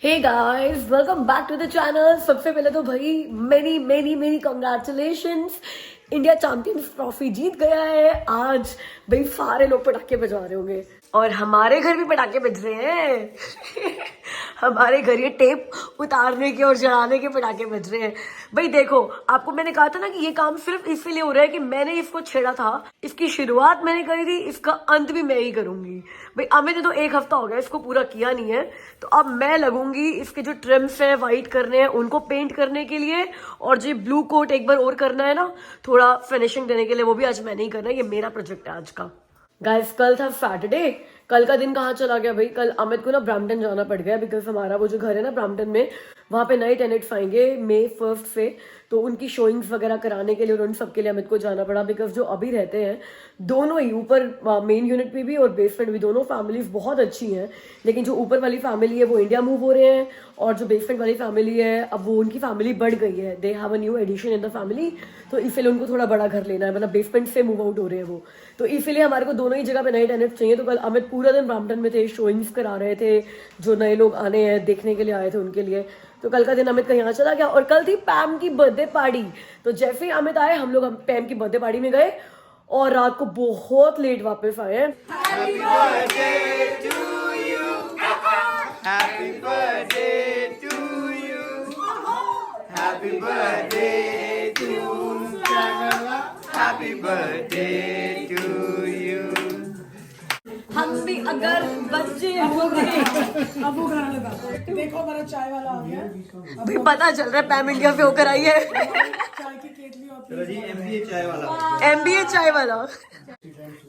Hey guys, welcome back to the channel. सबसे पहले तो भाई many many many congratulations, India champions trophy जीत गया है आज। भाई सारे लोग पटाखे बजा रहे होंगे और हमारे घर भी पटाखे बज रहे हैं हमारे घर ये टेप उतारने के और जलाने के पटाखे बज रहे हैं। भाई देखो, आपको मैंने कहा था ना कि ये काम सिर्फ इसीलिए हो रहा है कि मैंने इसको छेड़ा था, इसकी शुरुआत मैंने करी थी, इसका अंत भी मैं ही करूंगी। भाई अमित ने तो 1 हफ्ता हो गया इसको पूरा किया नहीं है, तो अब मैं लगूंगी इसके जो ट्रिम्स है वाइट करने हैं उनको पेंट करने के लिए, और जो ब्लू कोट एक बार और करना है ना थोड़ा फिनिशिंग देने के लिए, वो भी आज मैंने ही करना है। ये मेरा प्रोजेक्ट है आज का। गाइस कल था सैटरडे, कल का दिन कहाँ चला गया भाई। कल अमित को ना ब्रैम्पटन जाना पड़ गया बिकॉज हमारा वो जो घर है ना ब्रैम्पटन में, वहाँ पे नए टेनेंट्स आएंगे May 1 से, तो उनकी शोइंग्स वगैरह कराने के लिए और उन सब के लिए अमित को जाना पड़ा। बिकॉज जो अभी रहते हैं दोनों ही ऊपर मेन यूनिट पे भी और बेसमेंट भी, दोनों फैमिलीज बहुत अच्छी हैं, लेकिन जो ऊपर वाली फैमिली है वो इंडिया मूव हो रहे हैं, और जो बेसमेंट वाली फैमिली है अब वो उनकी फैमिली बढ़ गई है, they have a new addition in the family, तो इसीलिए उनको थोड़ा बड़ा घर लेना है, मतलब बेसमेंट से मूव आउट हो रहे हैं वो, तो इसीलिए हमारे को दोनों ही जगह पे नए टेनेंट्स चाहिए। तो कल अमित पूरा दिन ब्रैम्पटन में थे, शोइंग्स करा रहे थे, जो नए लोग आने हैं देखने के लिए आए थे उनके लिए। तो कल का दिन अमित का यहाँ चला गया, और कल थी पैम की बर्थडे पार्टी। तो जैसे ही अमित आए हम लोग पैम की बर्थडे पार्टी में गए और रात को बहुत लेट वापस आए हैं। Happy birthday to you. Happy birthday to you. Happy birthday to you. Happy birthday to you. हम भी अगर बच्चे होंगे। अब वो गाना लगा देखो हमारा चाय वाला आ गया। अभी पता चल रहा है पैम इंडिया पे होकर आई है चाय की केतली और चलो जी MBA चाय वाला। MBA चाय वाला।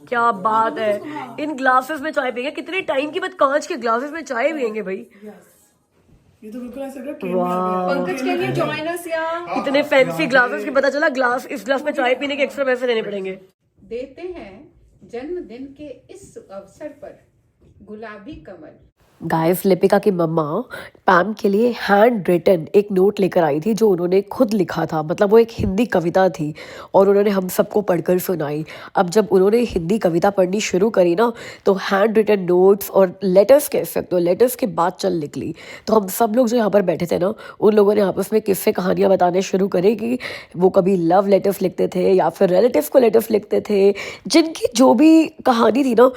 क्या बात है, इन ग्लासेस में चाय पियेंगे। कितने टाइम के बाद कांच के ग्लासेस में चाय पियेंगे भाई। ये तो बिल्कुल ऐसा लग रहा है वाह, Pankaj can you join us या इतने फैंसी ग्लासेस की पता चला ग्लास, इस ग्लास में चाय पीने के एक्स्ट्रा पैसे देने पड़ेंगे। देते हैं जन्मदिन के इस अवसर पर गुलाबी कमल। गाइस लिपिका की मम्मा पैम के लिए हैंड रिटन एक नोट लेकर आई थी जो उन्होंने खुद लिखा था, मतलब वो एक हिंदी कविता थी और उन्होंने हम सबको पढ़कर सुनाई। अब जब उन्होंने हिंदी कविता पढ़नी शुरू करी ना, तो हैंड रिटन नोट्स और लेटर्स कह सकते हो, लेटर्स की बात चल निकली। तो हम सब लोग जो यहाँ पर बैठे थे ना, उन लोगों ने आपस में किस्से कहानियाँ बताने शुरू करे कि वो कभी लव लेटर्स लिखते थे या फिर रिलेटिव्स को लेटर्स लिखते थे, जिनकी जो भी कहानी थी ना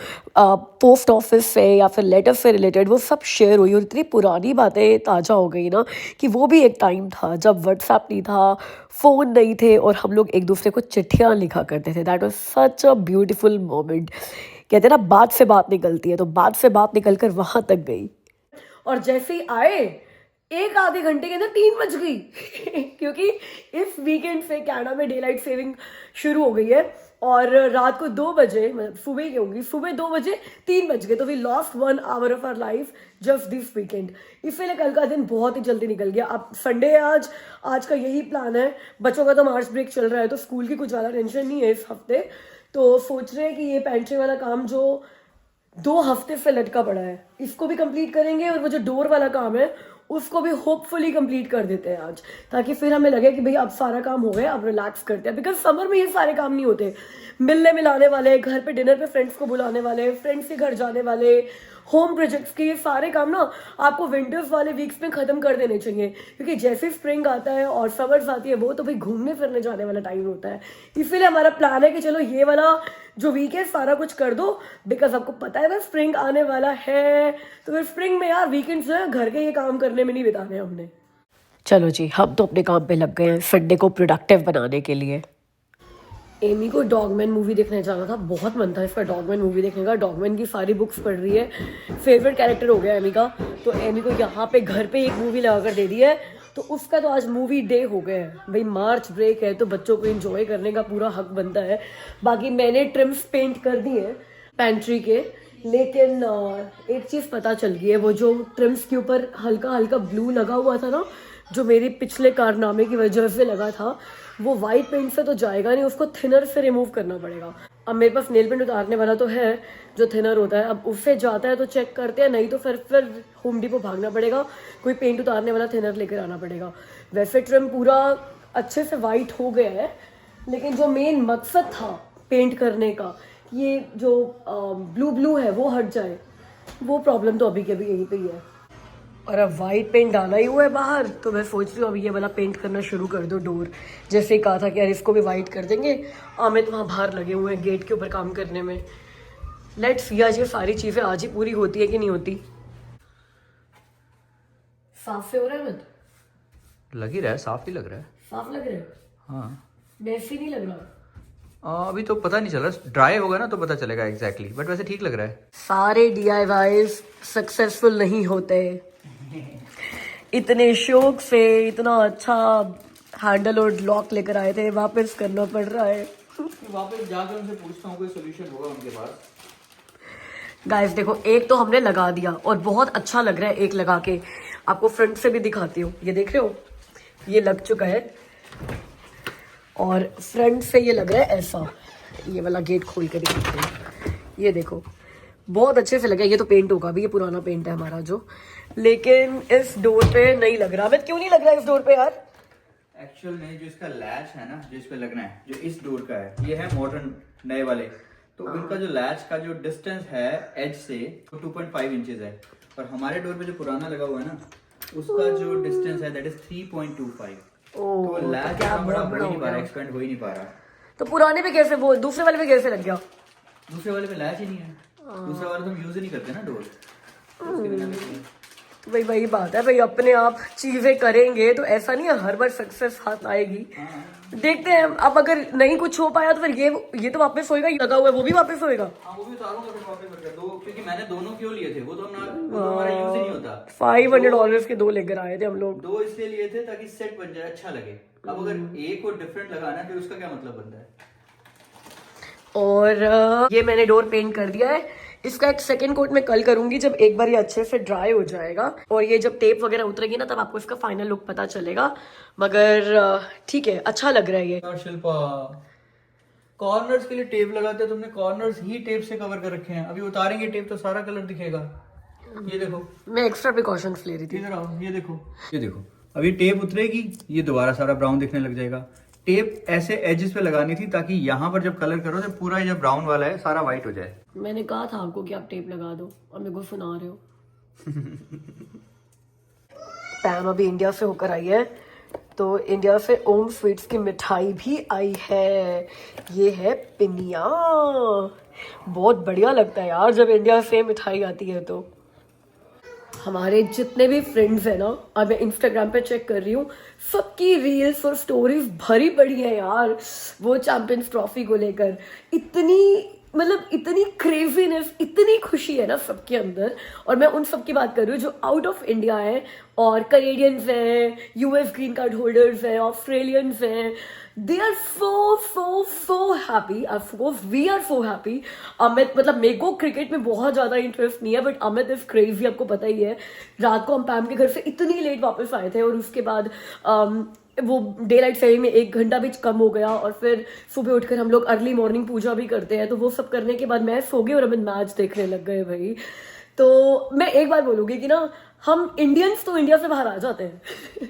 पोस्ट ऑफिस से या फिर लेटर से रिलेटेड, वो सब शेयर हुई। और इतनी पुरानी बातें ताज़ा हो गई ना कि वो भी एक टाइम था जब व्हाट्सएप नहीं था, फ़ोन नहीं थे, और हम लोग एक दूसरे को चिट्ठियाँ लिखा करते थे। That was such a beautiful moment. कहते हैं ना बात से बात निकलती है, तो बात से बात निकल कर वहाँ तक गई। और जैसे ही आए एक आधे घंटे के अंदर 3 बज गई क्योंकि इस वीकेंड से कनाडा में डे लाइट सेविंग शुरू हो गई है, और रात को 2 बजे, मतलब सुबह की होगी, सुबह 2 बजे 3 बज गए। तो we lost 1 hour of our life just this weekend. इसलिए कल का दिन बहुत ही जल्दी निकल गया। अब संडे है आज का यही प्लान है। बच्चों का तो मार्च ब्रेक चल रहा है, तो स्कूल की कुछ ज़्यादा टेंशन नहीं है इस हफ्ते, तो सोच रहे हैं कि ये पेंट्री वाला काम जो 2 हफ्ते से लटका पड़ा है इसको भी कंप्लीट करेंगे, और वो जो डोर वाला काम है उसको भी होपफुली कंप्लीट कर देते हैं आज, ताकि फिर हमें लगे कि भाई अब सारा काम हो गया, अब रिलैक्स करते हैं। बिकॉज समर में ये सारे काम नहीं होते, मिलने मिलाने वाले, घर पे डिनर पे फ्रेंड्स को बुलाने वाले, फ्रेंड्स के घर जाने वाले, होम प्रोजेक्ट्स के, ये सारे काम ना आपको विंटर्स वाले वीक्स में खत्म कर देने चाहिए, क्योंकि जैसे स्प्रिंग आता है और समर्स आती है वो तो भाई घूमने फिरने जाने वाला टाइम होता है। इसीलिए हमारा प्लान है कि चलो ये वाला जो वीक है सारा कुछ कर दो, बिकॉज आपको पता है ना स्प्रिंग आने वाला है, तो फिर स्प्रिंग में यार वीकेंड्स जो है घर के ये काम करने में नहीं बिताने हमने। चलो जी, हम तो अपने काम पे लग गए हैं संडे को प्रोडक्टिव बनाने के लिए। एमी को डॉगमैन मूवी देखने जाना था, बहुत मन था इसका डॉगमैन मूवी देखने का। डॉगमैन की सारी बुक्स पढ़ रही है, फेवरेट कैरेक्टर हो गया एमी का, तो एमी को यहाँ पे घर पे एक मूवी लगा कर दे दी है, तो उसका तो आज मूवी डे हो गया है। भाई मार्च ब्रेक है तो बच्चों को एंजॉय करने का पूरा हक बनता है। बाकी मैंने ट्रिम्स पेंट कर दिए हैं पेंट्री के, लेकिन एक चीज़ पता चल गई है, वो जो ट्रिम्स के ऊपर हल्का हल्का ब्लू लगा हुआ था ना, जो मेरी पिछले कारनामे की वजह से लगा था, वो वाइट पेंट से तो जाएगा नहीं, उसको थिनर से रिमूव करना पड़ेगा। अब मेरे पास नेल पेंट उतारने वाला तो है जो थिनर होता है, अब उससे जाता है तो चेक करते हैं, नहीं तो फिर होम डिपो भागना पड़ेगा, कोई पेंट उतारने वाला थिनर लेकर आना पड़ेगा। वैसे ट्रिम पूरा अच्छे से वाइट हो गया है, लेकिन जो मेन मकसद था पेंट करने का, ये जो ब्लू है वो हट जाए, वो प्रॉब्लम तो अभी के अभी यहीं पे ही है। और अब वाइट पेंट डाला ही हुआ है बाहर, तो मैं सोच रही हूँ अब ये वाला पेंट करना शुरू कर दो डोर। जैसे ही कहा था कि यार इसको भी वाइट कर देंगे। अमित वहाँ बाहर लगे हुए हैं गेट के ऊपर काम करने में। लेट्स सी आज ये सारी चीज़ें आज ही पूरी होती है कि नहीं होती। साफ से हो रहा है अमित? लग ही रहा है, साफ ही लग रहा है। साफ लग रहा है? हाँ वैसे नहीं लग रहा। अभी तो पता नहीं चल रहा, ड्राई होगा ना तो पता चलेगा एग्जैक्टली, बट वैसे ठीक लग रहा है। सारे DIYs सक्सेसफुल नहीं होते। इतने शौक से इतना अच्छा हैंडल और लॉक लेकर आए थे, वापस करना पड़ रहा है। वापस जाकर उनसे पूछता हूँ कोई सोल्यूशन होगा उनके पास। गाइस देखो, एक तो हमने लगा दिया और बहुत अच्छा लग रहा है एक लगा के। आपको फ्रंट से भी दिखाती हूँ, ये देख रहे हो, ये लग चुका है और फ्रंट से ये लग रहा है ऐसा। ये वाला गेट खोल के दिखाते हैं, ये देखो बहुत अच्छे से लगा। ये तो पेंट होगा, अभी ये पुराना पेंट है हमारा जो, लेकिन इस डोर पे नहीं लग रहा। क्यों नहीं लग रहा है इस डोर पे यार? एक्चुअल में जो इसका लैच है ना, जो इस पे लगना है, जो इस डोर का है, ये है मॉडर्न नए वाले, तो उनका जो लैच का जो डिस्टेंस है एज से वो 2.5 इंचेस है, और हमारे डोर पे जो पुराना लगा हुआ है ना, उसका जो डिस्टेंस है दैट इज 3.25। तो लैच क्या बड़ा बड़ा हो नहीं पा रहा, हो गया। एक्सपेंड हो ही नहीं पा रहा। तो पुराने पे कैसे, वो दूसरे वाले पे कैसे लग गया? दूसरे वाले पे लैच ही नहीं है, दूसरे वाले तो हम यूज ही नहीं करते ना डोर, तो उसके बिना नहीं है। भाई वही बात है भाई, अपने आप चीजें करेंगे तो ऐसा नहीं है हर बार सक्सेस हाथ आएगी। देखते हैं अब, अगर नहीं कुछ हो पाया तो फिर ये तो वापस होएगा, ये लगा हुआ है वो भी वापस होएगा। हाँ वो भी उतारूंगा फिर वापस करके दो, क्योंकि मैंने दोनों क्यों लिए थे, वो तो हमारा यूज ही नहीं होता। $500 के 2 लेकर आए थे हम लोग। दो इसलिए लिए थे ताकि सेट बन जाए, अच्छा लगे। अब अगर एक को डिफरेंट लगाना है फिर उसका क्या मतलब बनता है। और ये मैंने डोर पेंट कर दिया है। इसका एक सेकंड कोट मैं कल करूंगी जब एक बार ये अच्छे से ड्राई हो जाएगा, और ये जब टेप वगैरह उतरेगी ना तब आपको इसका फाइनल लुक पता चलेगा। मगर ठीक है, अच्छा लग रहा है ये। और शिल्पा, कॉर्नर्स के लिए टेप लगाते हैं, तुमने कॉर्नर्स ही टेप से कवर कर रखे हैं। अभी उतारेंगे टेप तो सारा कलर दिखेगा। ये देखो, मैं एक्स्ट्रा प्रिकॉशंस ले रही थी। इधर आओ, ये देखो, ये देखो, अभी टेप उतरेगी, ये दोबारा सारा ब्राउन दिखने लग जाएगा। टेप ऐसे एजेस पे लगानी थी ताकि यहाँ पर जब कलर करो तो पूरा ये जो ब्राउन वाला है सारा व्हाइट हो जाए। मैंने कहा था आपको कि आप टेप लगा दो और मेरे को सुना रहे हो। पैम अभी इंडिया से होकर आई है, तो इंडिया से ओम स्वीट्स की मिठाई भी आई है। ये है पिनिया, बहुत बढ़िया लगता है यार जब इंडिया से मिठाई आती है। तो हमारे जितने भी फ्रेंड्स हैं ना, अब मैं इंस्टाग्राम पे चेक कर रही हूँ, सबकी रील्स और स्टोरीज भरी पड़ी है यार वो चैंपियंस ट्रॉफी को लेकर। इतनी क्रेजीनेस, इतनी खुशी है ना सबके अंदर। और मैं उन सब की बात कर रही हूँ जो आउट ऑफ इंडिया है, और कैनेडियंस हैं, US ग्रीन कार्ड होल्डर्स हैं, ऑस्ट्रेलियंस हैं। They are so happy. Of course, we are so happy. Amit, मतलब मेरे को क्रिकेट में बहुत ज़्यादा इंटरेस्ट नहीं है, बट अमित इज क्रेजी, आपको पता ही है। रात को हम पैम के घर से इतनी लेट वापस आए थे, और उसके बाद वो डे लाइट सेविंग में 1 घंटा भी कम हो गया, और फिर सुबह उठकर हम लोग अर्ली मॉर्निंग पूजा भी करते हैं। तो वो सब करने के बाद मैं सो गई और अमित मैच देखने लग गए भाई। तो मैं एक बार बोलूँगी कि ना, हम इंडियंस तो इंडिया से बाहर आ जाते हैं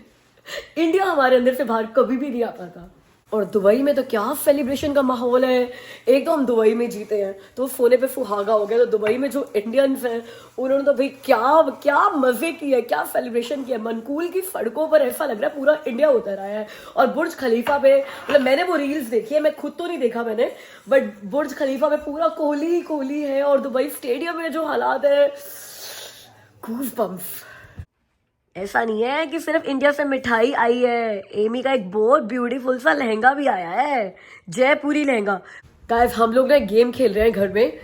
इंडिया हमारे अंदर से बाहर कभी भी नहीं आ पाता। और दुबई में तो क्या सेलिब्रेशन का माहौल है। एक तो हम दुबई में जीते हैं तो सोने पे सुहागा हो गया, तो दुबई में जो इंडियंस हैं उन्होंने तो भाई क्या मजे किए, क्या सेलिब्रेशन किया। मनकूल की सड़कों पर ऐसा लग रहा है पूरा इंडिया उतर आया है। और बुर्ज खलीफा पे, मतलब मैंने वो रील्स देखी है, मैं खुद तो नहीं देखा मैंने, बट बुर्ज खलीफा पे पूरा कोहली है। और दुबई स्टेडियम में जो हालात है, गूज़बम्प्स। ऐसा नहीं है कि सिर्फ इंडिया से मिठाई आई है, एमी का एक बहुत ब्यूटीफुल सा लहंगा भी आया है, जयपुरी लहंगा। गाइस हम लोग ना गेम खेल रहे हैं घर में,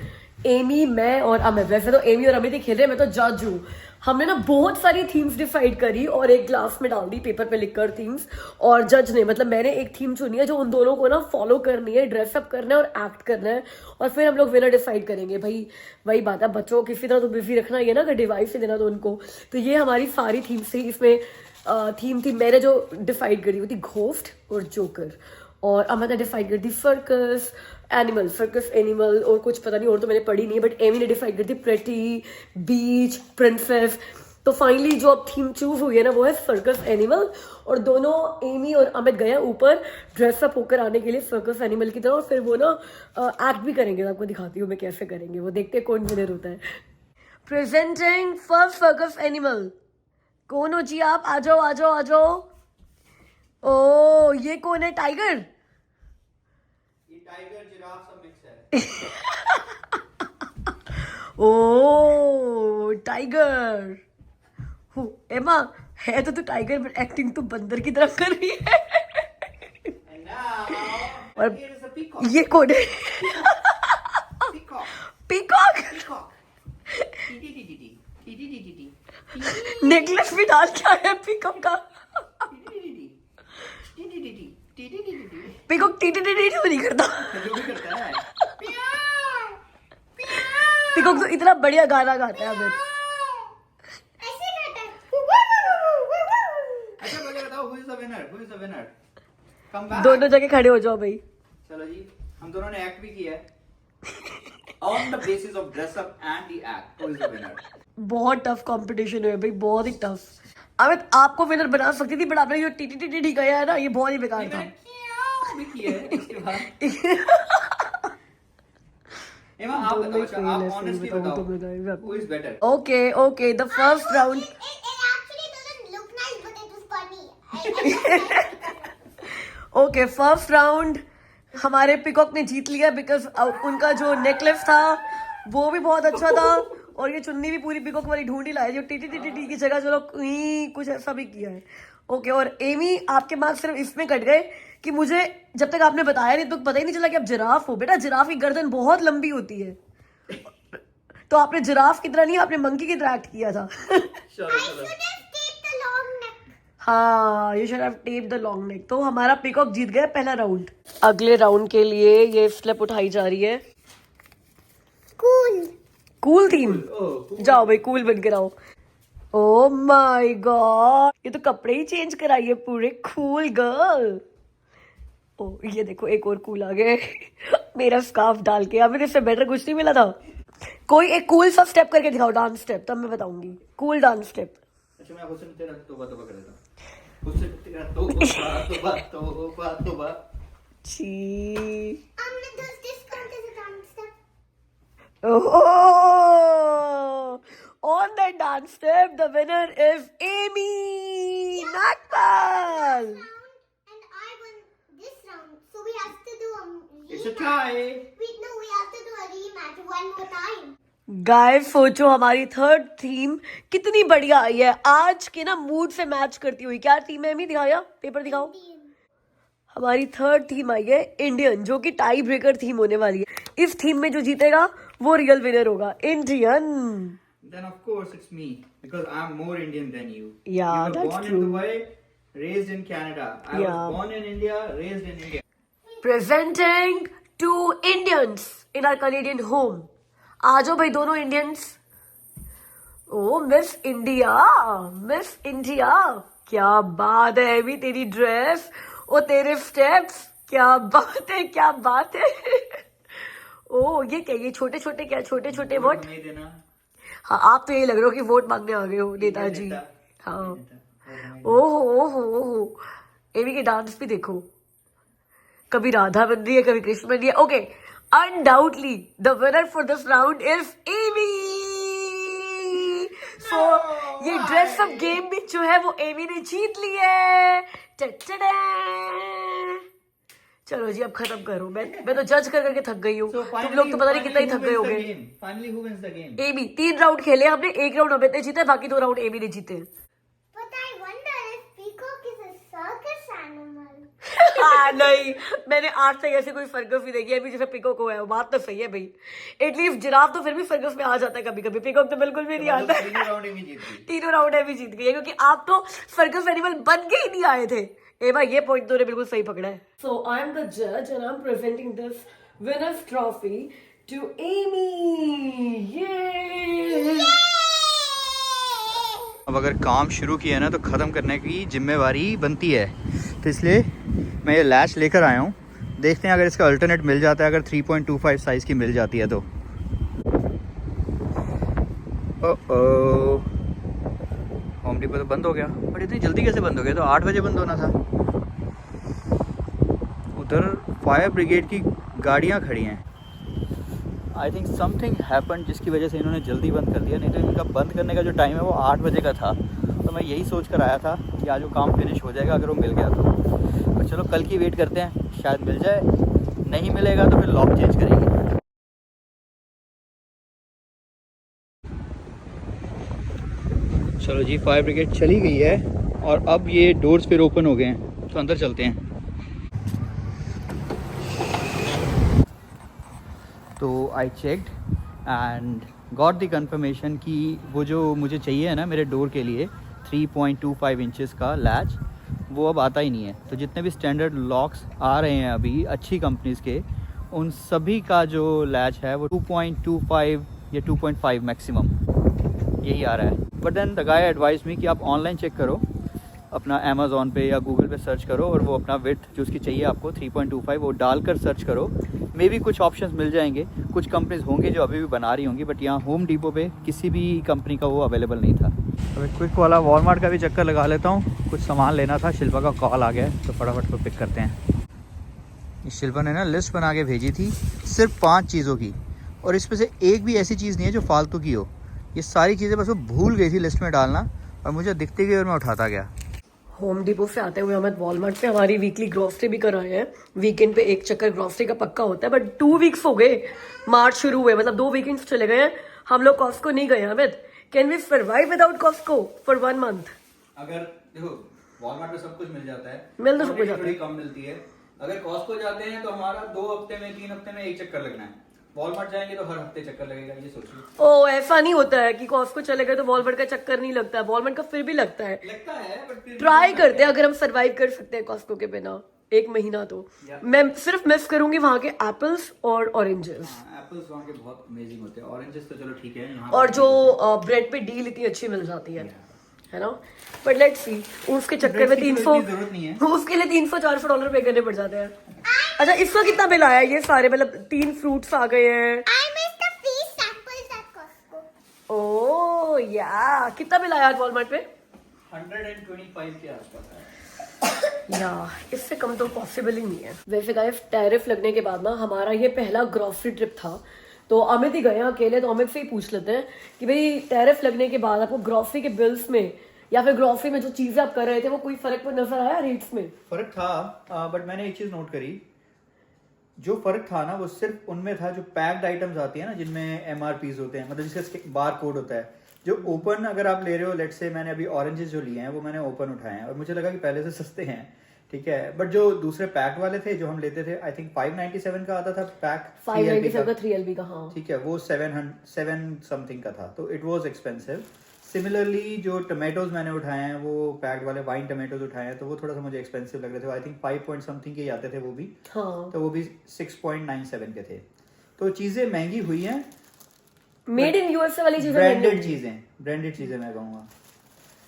एमी, मैं और अमित। वैसे तो एमी और अमित ही खेल रहे हैं, मैं तो जज हूँ। हमने ना बहुत सारी थीम्स डिसाइड करी और एक ग्लास में डाल दी पेपर पे लिखकर थीम्स, और जज ने, मतलब मैंने एक थीम चुनी है जो उन दोनों को ना फॉलो करनी है, ड्रेसअप करना है और एक्ट करना है, और फिर हम लोग विनर डिसाइड करेंगे। भाई वही बात है, बच्चों को किसी तरह तो बिजी रखना ही है ना, अगर डिवाइस से देना तो उनको। तो ये हमारी सारी थीम्स थी। इसमें थीम थी, मैंने जो डिसाइड करी वो थी घोस्ट और जोकर, और अमित ने डिसाइड कर दी सर्कस एनिमल, और कुछ पता नहीं और तो मैंने पढ़ी नहीं है, बट एमी ने डिसाइड कर दी प्रेटी, बीच, प्रिंसेस। तो फाइनली जो अब थीम चूज हुई है ना वो है सर्कस एनिमल, और दोनों एमी और अमित गए ऊपर ड्रेसअप होकर आने के लिए सर्कस एनिमल की तरह, और फिर वो ना एक्ट भी करेंगे। आपको दिखाती हूँ मैं कैसे करेंगे वो, देखते हैं कौन विनर होता है। प्रेजेंटिंग फर्स्ट सर्कस एनिमल, कौन हो जी आप? आ जाओ आ जाओ आ जाओ। ओ ये कौन है? टाइगर? ये टाइगर जिराफ सब मिक्स है। ओ टाइगर। एमा है तो तू टाइगर, बट एक्टिंग तो बंदर की तरफ कर रही है। And now, और here is a peacock. ये कौन है? Peacock. Peacock. Peacock. T-T-T-T-T. T-T-T-T-T. Necklace भी डाल के आया पीकॉक का। T-T-T-T. T-T-T-T. T-T-T-T. Peacock TT तो नहीं करता। जो भी करता है। पीकॉक तो इतना बढ़िया गाना गाता है अमित। अच्छा मुझे बताओ who is the winner? Who is the winner? Come back. दोनों जगह खड़े हो जाओ भाई। चलो जी, हम दोनों ने एक्ट भी किया है। On the basis of dress up and the act, who is the winner? बहुत टफ कंपटीशन है भाई, बहुत ही टफ। अमित आपको विनर बना सकती थी, बट आपने जो टी गया है ना, ये बहुत ही बेकार था। मैंने क्यों भी किया है इसके बाद। एमा आप बताओ, अच्छा आप ऑनेस्टली बताओ who is better? Okay the first round. Okay first round हमारे पिकॉक ने जीत लिया, बिकॉज उनका जो नेकलेस था वो भी बहुत अच्छा था, और ये चुन्नी भी पूरी पिकॉक वाली ढूंढी लाए, जो टी की जगह चलो कुछ ऐसा भी किया है। ओके और एमी आपके मार्क्स सिर्फ इसमें कट गए कि मुझे जब तक आपने बताया नहीं तो पता ही नहीं चला कि आप जिराफ हो। बेटा जिराफ की गर्दन बहुत लंबी होती है, तो आपने जिराफ की तरह नहीं, आपने मंकी की तरह एक्ट किया था। चलो हाँ you should have taped the long neck. तो हमारा पीकॉक जीत गया पहला राउंड। अगले राउंड के लिए ये स्टेप उठाई जा रही है। Cool theme. जाओ भाई कूल बन के रहो। ओ माय गॉड, ये तो कपड़े ही चेंज कराइए पूरे। Cool girl. ओ ये देखो एक और कूल आ गए। मेरा स्कार्फ डाल के। अभी इससे बेटर कुछ नहीं मिला था। कोई एक कूल सा स्टेप करके दिखाओ, डांस स्टेप, तब मैं बताऊंगी। Cool dance step. अच्छा मैं हुसैन तेरा तौबा तौबा कर देता हूं। हुसैन तेरा तौबा तौबा तौबा। छी। On that dance step, the winner is Amy Nakpal. It's a tie. Guys सोचो हमारी थर्ड थीम कितनी बढ़िया आई है, आज के ना मूड से मैच करती हुई। क्या थीम है? दिखाया पेपर दिखाओ। हमारी थर्ड थीम आई है इंडियन, जो कि टाई ब्रेकर थीम होने वाली है। इस थीम में जो जीतेगा वो रियल विनर होगा। Indian. Then of course it's me because I'm more Indian than you. Yeah, you were that's born true. in Dubai, raised in Canada. I Yeah. was born in India, raised in India. Presenting to Indians in our Canadian home. आ जाओ भाई दोनों Indians. ओ miss India, miss India, क्या बात है अभी तेरी dress और तेरे स्टेप्स, क्या बात है, क्या बात है। ओ ये क्या, ये छोटे छोटे क्या, छोटे छोटे वोट। नहीं देना। हाँ आप तो यही लग रहे हो कि वोट मांगने आ गए हो नेताजी। हाँ ओहो एवी के डांस भी देखो, कभी राधा बन रही है कभी कृष्ण बन रही है। Okay undoubtedly the winner for this round is Amy. So ये ड्रेस अप गेम भी जो है वो एमी ने जीत ली है। चलो जी अब खत्म करो, मैं तो जज कर करके थक गई हूँ। तुम लोग तो पता नहीं कितना ही थक गए होंगे। Finally who wins the game? Amy 3 round खेले हमने, 1 राउंड अमित ने जीता, बाकी 2 राउंड एमी ने जीते। हाँ नहीं, मैंने आज तक ऐसे कोई सर्कस नहीं देखी है अभी जैसे पिकॉक को है। बात तो सही है भाई, एटलीस्ट जिराफ तो फिर भी सर्कस में आ जाता है कभी कभी, पिकॉक तो बिल्कुल भी नहीं आता। तीनों राउंड एमी जीत गई। तीनों राउंड एमी जीत गई है, क्योंकि आप तो सर्कस एनिमल बन के ही नहीं आए थे। एवा ये पॉइंट तो बिल्कुल सही पकड़ा है। सो आई एम द जज and I am presenting this winners trophy to Amy. ये अब अगर काम शुरू किया ना तो ख़त्म करने की जिम्मेवारी बनती है, तो इसलिए मैं ये लैश लेकर आया हूँ। देखते हैं अगर इसका अल्टरनेट मिल जाता है, अगर 3.25 साइज़ की मिल जाती है तो। होम डिपो तो बंद हो गया, बट इतनी जल्दी कैसे बंद हो गया? तो 8 बजे बंद होना था। उधर फायर ब्रिगेड की गाड़ियाँ खड़ी हैं। आई थिंक समथिंग हैपन जिसकी वजह से इन्होंने जल्दी बंद कर दिया, नहीं तो इनका बंद करने का जो टाइम है वो 8 बजे का था तो मैं यही सोच कर आया था कि आज वो काम फिनिश हो जाएगा अगर वो मिल गया तो। पर चलो कल की वेट करते हैं, शायद मिल जाए, नहीं मिलेगा तो फिर लॉक चेंज करेंगे। चलो जी, फायर ब्रिगेड चली गई है और अब ये डोर्स फिर ओपन हो गए हैं, तो अंदर चलते हैं। तो I checked and got the confirmation कि वो जो मुझे चाहिए है ना मेरे डोर के लिए 3.25 इंचेस का लैच, वो अब आता ही नहीं है। तो जितने भी स्टैंडर्ड लॉक्स आ रहे हैं अभी अच्छी कंपनीज़ के, उन सभी का जो लैच है वो 2.25 या 2.5 मैक्सिमम यही आ रहा है। But then the guy advice me कि आप ऑनलाइन चेक करो, अपना अमेज़ॉन पे या गूगल पे सर्च करो और वो अपना विड्थ जो उसकी चाहिए आपको 3.25 वो डालकर सर्च करो, मे भी कुछ ऑप्शंस मिल जाएंगे। कुछ कंपनीज होंगे जो अभी भी बना रही होंगी, बट यहाँ होम डिपो पे किसी भी कंपनी का वो अवेलेबल नहीं था। अब एक क्विक वाला वॉलमार्ट का भी चक्कर लगा लेता हूँ, कुछ सामान लेना था। शिल्पा का कॉल आ गया है तो फटाफट को पिक करते हैं। शिल्पा ने ना लिस्ट बना के भेजी थी सिर्फ 5 चीज़ों की, और इसमें से एक भी ऐसी चीज़ नहीं है जो फालतू की हो। ये सारी चीज़ें बस वो भूल गई थी लिस्ट में डालना और मुझे दिखती गई और मैं उठाता गया। होम डिपो से आते हुए हमें वॉलमार्ट पे हमारी वीकली ग्रोसरी भी कराए हैं। वीकेंड पे एक चक्कर ग्रोसरी का पक्का होता है, बट 2 वीक्स हो गए, मार्च शुरू हुए, मतलब 2 वीकेंड्स चले गए हैं, हम लोग कॉस्को नहीं गए। Amit, can we survive without Costco for 1 month? अगर देखो वॉलमार्ट में सब कुछ मिल जाता है, मिल तो सब कुछ जाता है, थोड़ी कम मिलती है। अगर कॉस्को जाते हैं तो हमारा 2 हफ्ते में 3 हफ्ते में एक चक्कर लगना है, वॉलमार्ट जाएंगे तो हर हफ्ते चक्कर लगेगा। ये सोचिए। ओ ऐसा नहीं होता है कि कॉस्को चले गए तो वॉलमार्ट का चक्कर नहीं लगता है, वॉलमार्ट का फिर भी लगता है। बट फिर ट्राई करते हैं अगर हम सरवाइव कर सकते हैं कॉस्को के बिना 1 महीना तो। मैं सिर्फ मिस करूंगी वहां के एप्पल्स और ऑरेंजेस। एप्पल्स वहाँ के बहुत अमेजिंग होते हैं, ऑरेंजेस तो चलो ठीक है यहाँ। और जो ब्रेड पे डील इतनी अच्छी मिल जाती है ना। बट लेट्स सी, उसके चक्कर में 300, जरूरत नहीं है, उसके लिए 300-400 डॉलर पे करने पड़ जाते हैं। अच्छा, इसका कितना बिल आया? ये सारे मतलब 3 फ्रूट्स आ गए हैं। ओह या, कितना बिल आया वॉलमार्ट पे? 125 के आसपास है। या इससे कम तो पॉसिबल ही नहीं है। वैसे गाइस, टैरिफ लगने के बाद ना हमारा ये पहला ग्रोसरी ट्रिप था, तो अमित ही गए अकेले। तो अमित से ही पूछ लेते हैं कि भाई टैरिफ लगने के बाद आपको ग्रोसरी के बिल्स में या फिर ग्रोसरी में जो चीजें आप कर रहे थे वो कोई फर्क नजर आया रेट्स में? फर्क था, बट मैंने एक चीज नोट करी। जो फर्क था ना वो सिर्फ उनमें था जो पैक्ड आइटम्स आती है ना, जिनमें MRPs होते हैं, मतलब जिसका बार कोड होता है। जो ओपन अगर आप ले रहे हो, लेट्स से मैंने अभी ऑरेंजेस जो लिए हैं वो मैंने ओपन उठाए हैं और मुझे लगा कि पहले से सस्ते हैं, ठीक है। बट जो दूसरे पैक्ड वाले थे जो हम लेते थे, आई थिंक 597 का आता था पैक, 597 का 3LB का, हाँ ठीक है, वो 7 समथिंग का था, तो इट वाज एक्सपेंसिव। सिमिलरली जो टमाटोज मैंने उठाए हैं वो पैक्ड वाले वाइन टमाटोज उठाए हैं, तो वो थोड़ा सा मुझे एक्सपेंसिव लग रहे थे। आई थिंक 5 पॉइंट समथिंग के ही आते थे वो भी, हाँ। तो वो भी 6.97 के थे। तो चीजें महंगी हुई हैं, मेड इन यूएसए वाली चीजें, ब्रांडेड चीजें मैं कहूँगा।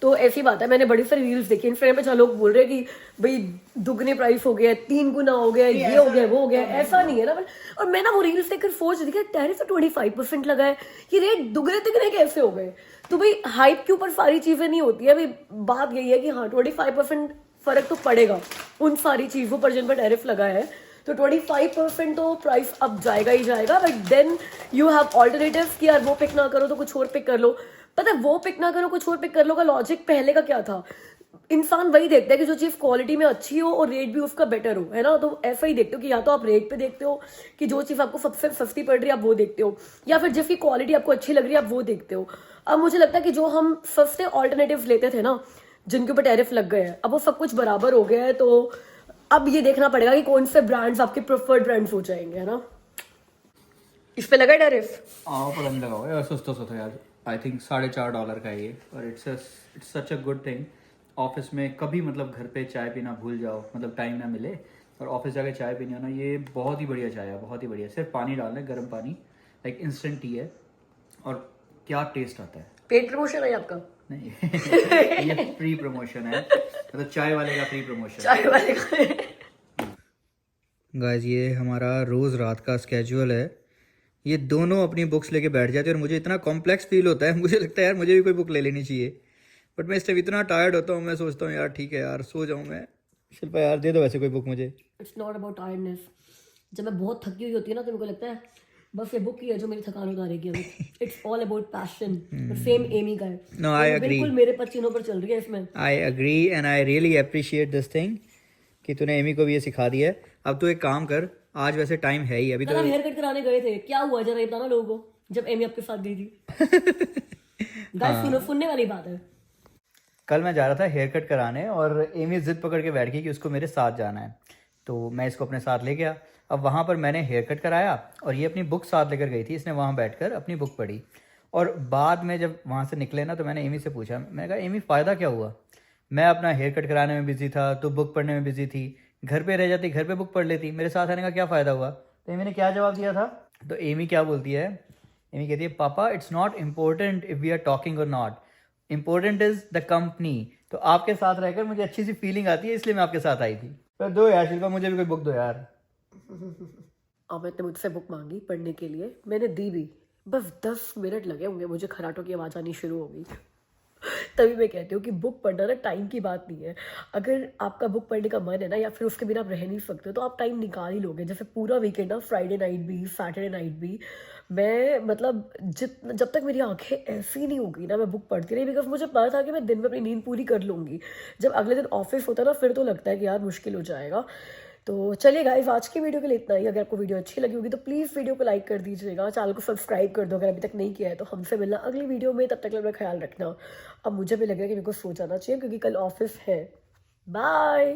तो ऐसी बात है, मैंने बड़ी सारी रील्स देखी इंस्टाग्राम पे, जहाँ लोग बोल रहे हैं कि भाई दुगने प्राइस हो गया, 3 गुना हो गया, ये हो गया, वो हो गया। ऐसा नहीं है ना। और मैं ना वो रील्स देखकर सोच रही थी कि टैरिफ तो 25% लगा है, ये रेट दुगने तिगने कैसे हो गए? तो भाई हाइप के ऊपर सारी चीजें नहीं होती है। भाई बात यही है कि हाँ 25% फर्क तो पड़ेगा उन सारी चीजों पर जिन पर टैरिफ लगा है, तो 25% तो प्राइस अब जाएगा ही जाएगा। But then you have alternative कि यार वो पिक ना करो तो कुछ और पिक कर लो। पता है, वो पिक ना करो कुछ और पिक कर लो का लॉजिक पहले का क्या था? इंसान वही देखता है कि जो चीज़ क्वालिटी में अच्छी हो और रेट भी उसका बेटर हो, है ना। तो ऐसा ही देखते हो कि या तो आप रेट पे देखते हो कि जो चीज़ आपको सबसे सस्ती पड़ रही है आप वो देखते हो, या फिर जिसकी क्वालिटी आपको अच्छी लग रही है आप वो देखते हो। अब मुझे लगता है कि जो हम सस्ते ऑल्टरनेटिव्स लेते थे ना, जिनके ऊपर टैरिफ लग गए हैं, अब वो सब कुछ बराबर हो गया है। तो अब ये देखना पड़ेगा कि कौन से ब्रांड्स आपके प्रेफर्ड ब्रांड्स हो जाएंगे, है ना। इस पे लगा टैरिफ? पता नहीं लगा होगा, सस्ता यार। आई थिंक $4.5 का है ये, और it's such a good thing. Office में कभी मतलब घर पे चाय पीना भूल जाओ, मतलब टाइम ना मिले और ऑफिस जाके चाय पीनी हो ना, ये बहुत ही बढ़िया चाय है, बहुत ही बढ़िया। सिर्फ पानी डालना है, गर्म पानी, लाइक इंस्टेंट टी है, और क्या टेस्ट आता है। पेड प्रमोशन है आपका? नहीं ये फ्री प्रमोशन है, मतलब चाय वाले का फ्री प्रमोशन। चाय वाले का। गाइस, ये हमारा रोज़ रात का स्केड्यूल है। ये दोनों अपनी बुक्स लेके बैठ जाते हैं और मुझे इतना कॉम्प्लेक्स फील होता है, मुझे लगता है यार मुझे भी कोई बुक ले लेनी चाहिए। बट मैं इससे इतना टायर्ड होता हूँ, मैं सोचता हूँ यार ठीक है यार सो जाऊँ मैं। शिल्पा यार दे दो वैसे कोई बुक मुझे। It's not about tiredness. जब मैं बहुत थकी हुई होती है ना तो मेरे को लगता है बस ये बुक ही है जो मेरी थकान उतारेगी अभी। It's all about passion, same Amy का है। No, I agree. बिल्कुल मेरे पसीनों पर चल रही है इसमें। I agree and I really appreciate this thing कि तूने एमी को भी ये सिखा दिया है। अब तू एक काम कर, आज वैसे टाइम है ही अभी कल तो। हम हेयर कट कराने गए थे, क्या हुआ जरा ये बताना लोगों को, जब एमी आपके साथ गई थी। गाइस सुनो, सुनने वाली बात है। कल मैं जा रहा था हेयर कट कराने और एमी जिद पकड़ के बैठ गई कि उसको मेरे साथ जाना है, तो मैं इसको अपने साथ ले गया। अब वहाँ पर मैंने हेयर कट कराया और ये अपनी बुक साथ लेकर गई थी, इसने वहाँ बैठकर अपनी बुक पढ़ी। और बाद में जब वहाँ से निकले ना, तो मैंने एमी से पूछा, मैंने कहा एमी फ़ायदा क्या हुआ? मैं अपना हेयर कट कराने में बिजी था, तो बुक पढ़ने में बिजी थी, घर पे रह जाती, घर पे बुक पढ़ लेती, मेरे साथ आने का क्या फ़ायदा हुआ? तो एमी ने क्या जवाब दिया था? तो एमी क्या बोलती है, एमी कहती है, पापा it's not important if we are talking और not, important is the company. तो आपके साथ रहकर मुझे अच्छी सी फीलिंग आती है, इसलिए मैं आपके साथ आई थी। तो दो यार शिल्पा, मुझे भी कोई बुक दो यार। अमित ने मुझसे बुक मांगी पढ़ने के लिए, मैंने दी भी। बस 10 मिनट लगे होंगे, मुझे खराटों की आवाज़ आनी शुरू हो गई। तभी मैं कहती हूँ कि बुक पढ़ना ना टाइम की बात नहीं है। अगर आपका बुक पढ़ने का मन है ना, या फिर उसके बिना आप रह नहीं सकते, तो आप टाइम निकाल ही लोगे। जैसे पूरा वीकेंड ना, फ्राइडे नाइट भी, सैटरडे नाइट भी, मैं मतलब जब तक मेरी आंखें ऐसी नहीं होगी ना, मैं बुक पढ़ती रही। बिकॉज मुझे पता था कि मैं दिन में अपनी नींद पूरी कर लूँगी। जब अगले दिन ऑफिस होता ना, फिर तो लगता है कि यार मुश्किल हो जाएगा। तो चलिए गाइस, आज की वीडियो के लिए इतना ही। अगर आपको वीडियो अच्छी लगी होगी तो प्लीज़ वीडियो को लाइक कर दीजिएगा, चैनल को सब्सक्राइब कर दो अगर अभी तक नहीं किया है। तो हमसे मिलना अगली वीडियो में, तब तक अपना ख्याल रखना। अब मुझे भी लग रहा है कि मेरे को सो जाना चाहिए क्योंकि कल ऑफिस है। बाय।